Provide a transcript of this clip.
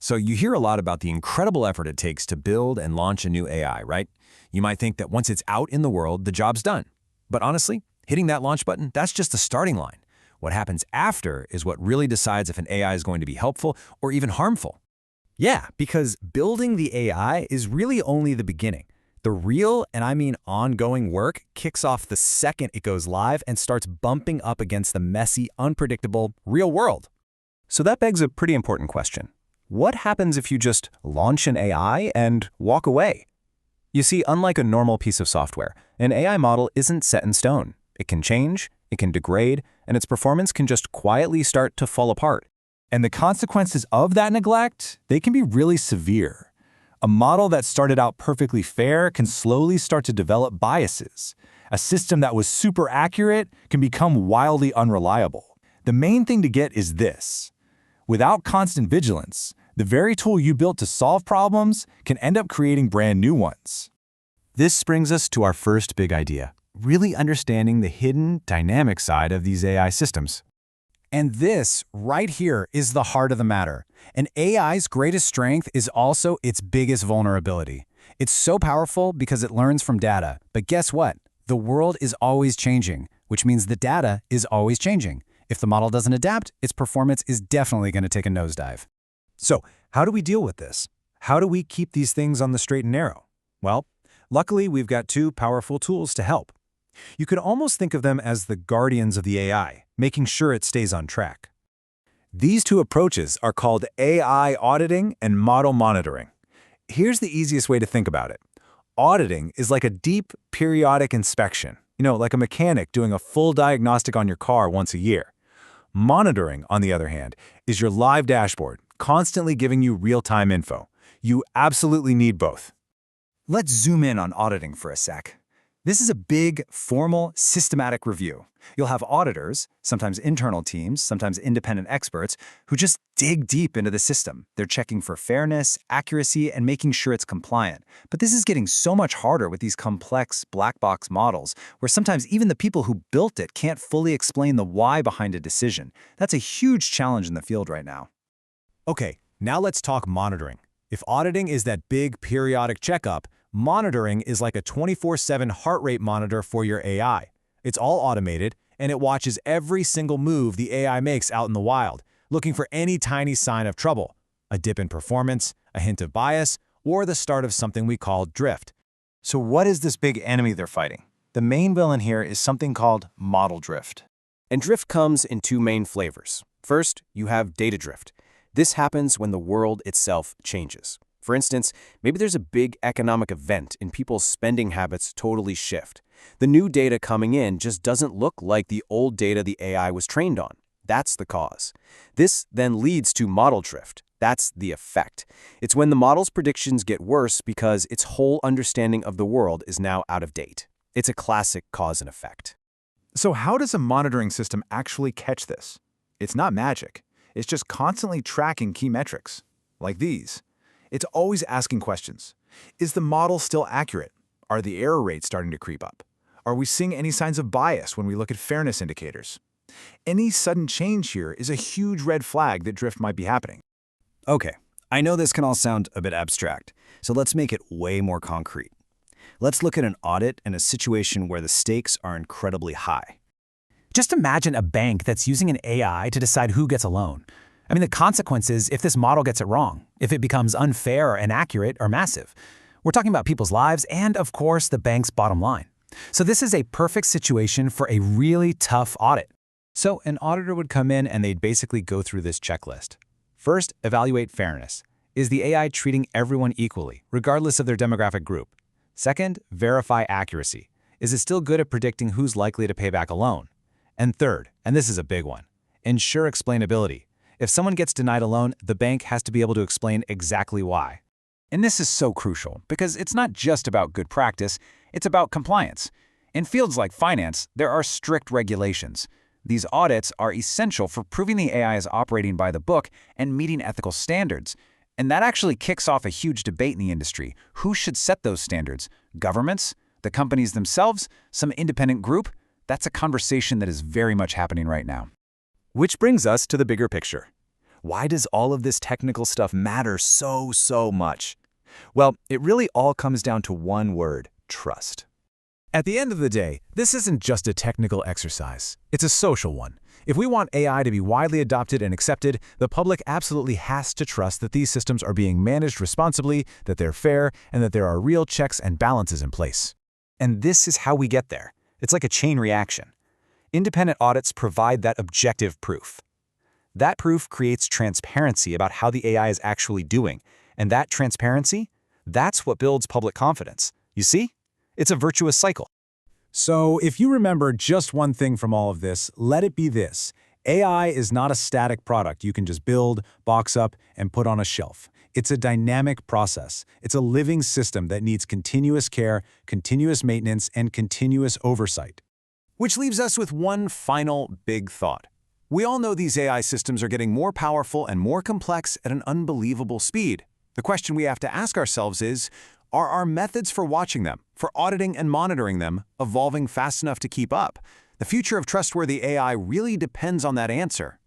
So you hear a lot about the incredible effort it takes to build and launch a new AI, right? You might think that once it's out in the world, the job's done. But honestly, hitting that launch button, that's just the starting line. What happens after is what really decides if an AI is going to be helpful or even harmful. Yeah, because building the AI is really only the beginning. The real, and I mean ongoing work, kicks off the second it goes live and starts bumping up against the messy, unpredictable, real world. So that begs a pretty important question. What happens if you just launch an AI and walk away? You see, unlike a normal piece of software, an AI model isn't set in stone. It can change, it can degrade, and its performance can just quietly start to fall apart. And the consequences of that neglect, they can be really severe. A model that started out perfectly fair can slowly start to develop biases. A system that was super accurate can become wildly unreliable. The main thing to get is this. Without constant vigilance, the very tool you built to solve problems can end up creating brand new ones. This brings us to our first big idea, really understanding the hidden, dynamic side of these AI systems. And this, right here, is the heart of the matter. An AI's greatest strength is also its biggest vulnerability. It's so powerful because it learns from data. But guess what? The world is always changing, which means the data is always changing. If the model doesn't adapt, its performance is definitely going to take a nosedive. So, how do we deal with this? How do we keep these things on the straight and narrow? Well, luckily, we've got two powerful tools to help. You could almost think of them as the guardians of the AI, making sure it stays on track. These two approaches are called AI auditing and model monitoring. Here's the easiest way to think about it. Auditing is like a deep, periodic inspection, like a mechanic doing a full diagnostic on your car once a year. Monitoring, on the other hand, is your live dashboard, constantly giving you real-time info. You absolutely need both. Let's zoom in on auditing for a sec. This is a big, formal, systematic review. You'll have auditors, sometimes internal teams, sometimes independent experts, who just dig deep into the system. They're checking for fairness, accuracy, and making sure it's compliant. But this is getting so much harder with these complex black box models, where sometimes even the people who built it can't fully explain the why behind a decision. That's a huge challenge in the field right now. Okay, now let's talk monitoring. If auditing is that big periodic checkup, monitoring is like a 24/7 heart rate monitor for your AI. It's all automated, and it watches every single move the AI makes out in the wild, looking for any tiny sign of trouble, a dip in performance, a hint of bias, or the start of something we call drift. So what is this big enemy they're fighting? The main villain here is something called model drift. And drift comes in two main flavors. First, you have data drift. This happens when the world itself changes. For instance, maybe there's a big economic event and people's spending habits totally shift. The new data coming in just doesn't look like the old data the AI was trained on. That's the cause. This then leads to model drift. That's the effect. It's when the model's predictions get worse because its whole understanding of the world is now out of date. It's a classic cause and effect. So how does a monitoring system actually catch this? It's not magic. It's just constantly tracking key metrics, like these. It's always asking questions. Is the model still accurate? Are the error rates starting to creep up? Are we seeing any signs of bias when we look at fairness indicators? Any sudden change here is a huge red flag that drift might be happening. Okay, I know this can all sound a bit abstract, so let's make it way more concrete. Let's look at an audit in a situation where the stakes are incredibly high. Just imagine a bank that's using an AI to decide who gets a loan. I mean, the consequences if this model gets it wrong, if it becomes unfair or inaccurate, are massive. We're talking about people's lives and, of course, the bank's bottom line. So this is a perfect situation for a really tough audit. So an auditor would come in and they'd basically go through this checklist. First, evaluate fairness. Is the AI treating everyone equally, regardless of their demographic group? Second, verify accuracy. Is it still good at predicting who's likely to pay back a loan? And third, and this is a big one, ensure explainability. If someone gets denied a loan, the bank has to be able to explain exactly why. And this is so crucial because it's not just about good practice, it's about compliance. In fields like finance, there are strict regulations. These audits are essential for proving the AI is operating by the book and meeting ethical standards. And that actually kicks off a huge debate in the industry. Who should set those standards? Governments? The companies themselves? Some independent group? That's a conversation that is very much happening right now. Which brings us to the bigger picture. Why does all of this technical stuff matter so much? Well, it really all comes down to one word: trust. At the end of the day, this isn't just a technical exercise. It's a social one. If we want AI to be widely adopted and accepted, the public absolutely has to trust that these systems are being managed responsibly, that they're fair, and that there are real checks and balances in place. And this is how we get there. It's like a chain reaction. Independent audits provide that objective proof. That proof creates transparency about how the AI is actually doing, and that transparency, that's what builds public confidence. You see? It's a virtuous cycle. So if you remember just one thing from all of this, let it be this. AI is not a static product you can just build, box up, and put on a shelf. It's a dynamic process. It's a living system that needs continuous care, continuous maintenance, and continuous oversight. Which leaves us with one final big thought. We all know these AI systems are getting more powerful and more complex at an unbelievable speed. The question we have to ask ourselves is, are our methods for watching them, for auditing and monitoring them, evolving fast enough to keep up? The future of trustworthy AI really depends on that answer.